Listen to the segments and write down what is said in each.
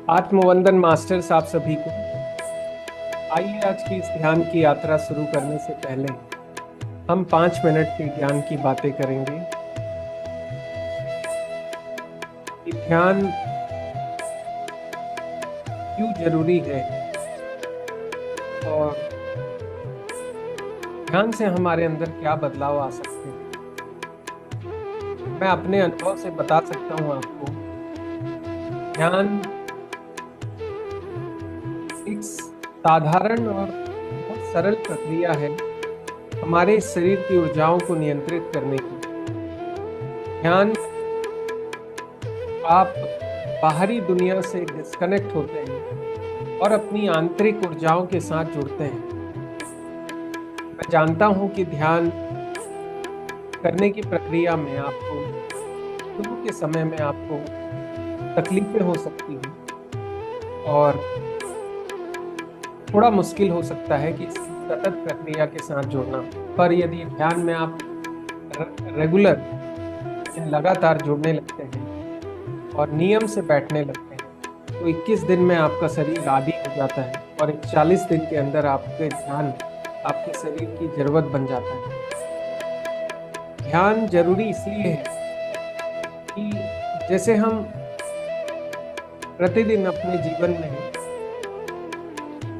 आत्मवंदन masters आप सभी को। आइए आज की इस ध्यान की यात्रा शुरू करने से पहले हम 5 मिनट के ज्ञान की बातें करेंगे कि ध्यान क्यों जरूरी है और ध्यान से हमारे अंदर क्या बदलाव आ सकते हैं। मैं अपने अनुभव से बता सकता हूँ आपको, ध्यान एक साधारण और बहुत सरल प्रक्रिया है हमारे शरीर की ऊर्जाओं को नियंत्रित करने की। ध्यान आप बाहरी दुनिया से डिस्कनेक्ट होते हैं और अपनी आंतरिक ऊर्जाओं के साथ जुड़ते हैं। मैं जानता हूं कि ध्यान करने की प्रक्रिया में आपको शुरू के समय में आपको तकलीफें हो सकती हैं और थोड़ा मुश्किल हो सकता है कि इसकी सतत प्रक्रिया के साथ जुड़ना। पर यदि ध्यान में आप रेगुलर लगातार जुड़ने लगते हैं और नियम से बैठने लगते हैं तो 21 दिन में आपका शरीर आदी हो जाता है और 40 दिन के अंदर आपके ध्यान आपके शरीर की जरूरत बन जाता है। ध्यान जरूरी इसलिए है कि जैसे हम प्रतिदिन अपने जीवन में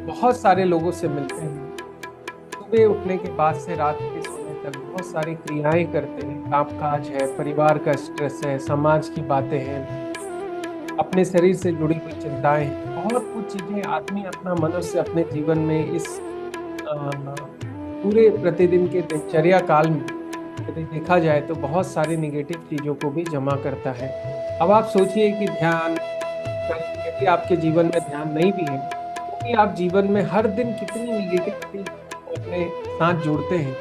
बहुत सारे लोगों से मिलते हैं, सुबह उठने के बाद से रात के सोने तक बहुत सारी क्रियाएं करते हैं, काम काज है, परिवार का स्ट्रेस है, समाज की बातें हैं, अपने शरीर से जुड़ी हुई चिंताएं हैं, बहुत कुछ चीजें आदमी अपना मनुष्य अपने जीवन में इस पूरे प्रतिदिन के दिनचर्या काल में यदि देखा जाए तो बहुत सारी निगेटिव चीजों को भी जमा करता है। अब आप सोचिए कि ध्यान, यदि आपके जीवन में ध्यान नहीं भी है तो भी आप जीवन में हर दिन कितनी निगेटिविटी अपने साथ जोड़ते हैं,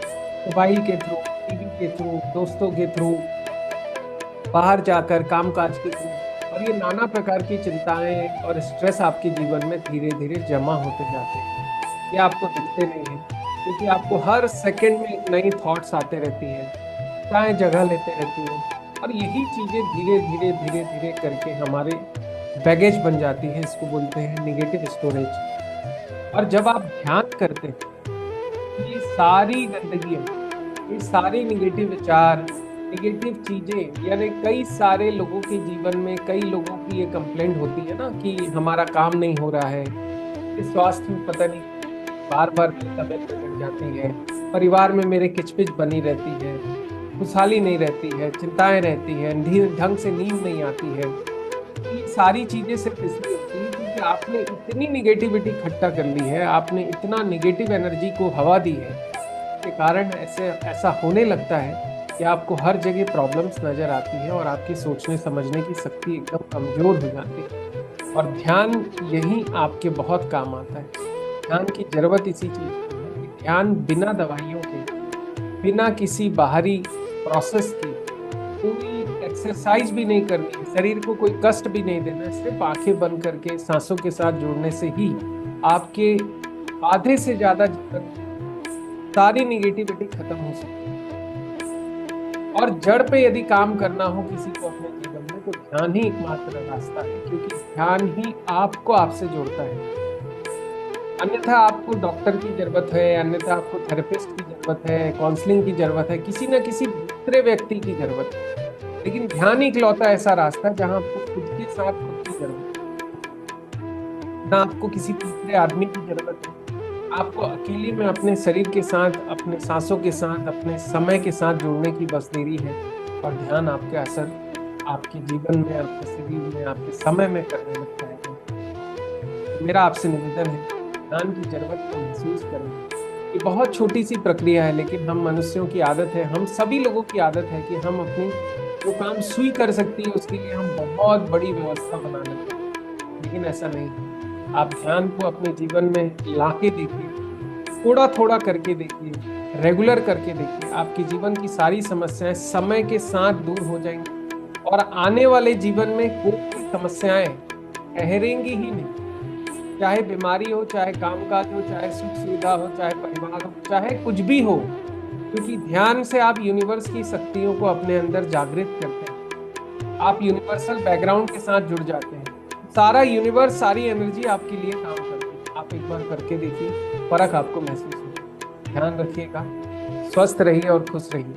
मोबाइल के थ्रू, टीवी के थ्रू, दोस्तों के थ्रू, बाहर जाकर कामकाज के थ्रू, और ये नाना प्रकार की चिंताएं और स्ट्रेस आपके जीवन में धीरे धीरे जमा होते जाते हैं। ये आपको दिखते नहीं है क्योंकि आपको हर सेकंड में नई थॉट्स आते रहती हैं, चाहे जगह लेते रहती हैं, और यही चीजें धीरे धीरे धीरे धीरे करके हमारे बैगेज बन जाती है। इसको बोलते हैं निगेटिव स्टोरेज। और जब आप ध्यान करते हैं तो ये सारी गंदगियां, ये सारे निगेटिव विचार, निगेटिव चीजें, यानी कई सारे लोगों के जीवन में कई लोगों की ये कंप्लेंट होती है ना कि हमारा काम नहीं हो रहा है, इस स्वास्थ्य में पता नहीं बार बार तबीयत बिगड़ जाती है, परिवार में मेरे किचपिच बनी रहती है, खुशहाली नहीं रहती है, चिंताएं रहती है, ढंग से नींद नहीं आती है। ये सारी चीजें सिर्फ इसलिए होती है क्योंकि आपने इतनी निगेटिविटी इकट्ठा कर ली है, आपने इतना निगेटिव एनर्जी को हवा दी है के कारण ऐसा होने लगता है कि आपको हर जगह प्रॉब्लम्स नजर आती है और आपकी सोचने समझने की शक्ति एकदम कमजोर हो जाती है। और ध्यान यही आपके बहुत काम आता है। ध्यान की जरूरत इसी चीज की है कि ध्यान बिना दवाइयों के, बिना किसी बाहरी प्रोसेस की, कोई एक्सरसाइज भी नहीं करनी है, शरीर को कोई कष्ट भी नहीं देना है, सिर्फ आंखें बंद करके सांसों के साथ जुड़ने से ही आपके आधे से ज्यादा जीवन सारी निगेटिविटी खत्म हो सकती है। और जड़ पे यदि काम करना हो किसी को अपने जीवन में तो ध्यान ही एकमात्र रास्ता है, क्योंकि ध्यान ही आपको आपसे जोड़ता है। अन्यथा आपको डॉक्टर की जरूरत है, अन्यथा आपको थेरेपिस्ट की जरूरत है, काउंसलिंग की जरूरत है, किसी न किसी दूसरे व्यक्ति की जरूरत है। लेकिन ध्यान ही इकलौता ऐसा रास्ता है जहां आपको खुद के साथ खुद की जरूरत है, ना आपको किसी तीसरे आदमी की जरूरत है। आपको अकेले में अपने शरीर के साथ, अपने सांसों के साथ, अपने समय के साथ जुड़ने की बस देरी है। और ध्यान आपके असर आपके जीवन में, आपके शरीर में, आपके समय में करने लगता है। मेरा आपसे निवेदन है, ध्यान की जरूरत को महसूस करें। ये बहुत छोटी सी प्रक्रिया है, लेकिन हम मनुष्यों की आदत है, हम सभी लोगों की आदत है कि हम अपनी जो काम सुई कर सकती है उसके लिए हम बहुत बड़ी व्यवस्था बना लेते हैं। लेकिन ऐसा नहीं है। आप ध्यान को अपने जीवन में लाके देखिए, थोड़ा थोड़ा करके देखिए, रेगुलर करके देखिए, आपके जीवन की सारी समस्याएं समय के साथ दूर हो जाएंगी और आने वाले जीवन में कोई समस्याएं ठहरेंगी ही नहीं। चाहे बीमारी हो, चाहे कामकाज हो, चाहे सुख सुविधा हो, चाहे परिवार हो, चाहे कुछ भी हो, क्योंकि ध्यान से आप यूनिवर्स की शक्तियों को अपने अंदर जागृत करते हैं। आप यूनिवर्सल बैकग्राउंड के साथ जुड़ जाते हैं। सारा यूनिवर्स, सारी एनर्जी आपके लिए काम करती है। आप एक बार करके देखिए, फर्क आपको महसूस होगा। ध्यान रखिएगा, स्वस्थ रहिए और खुश रहिए।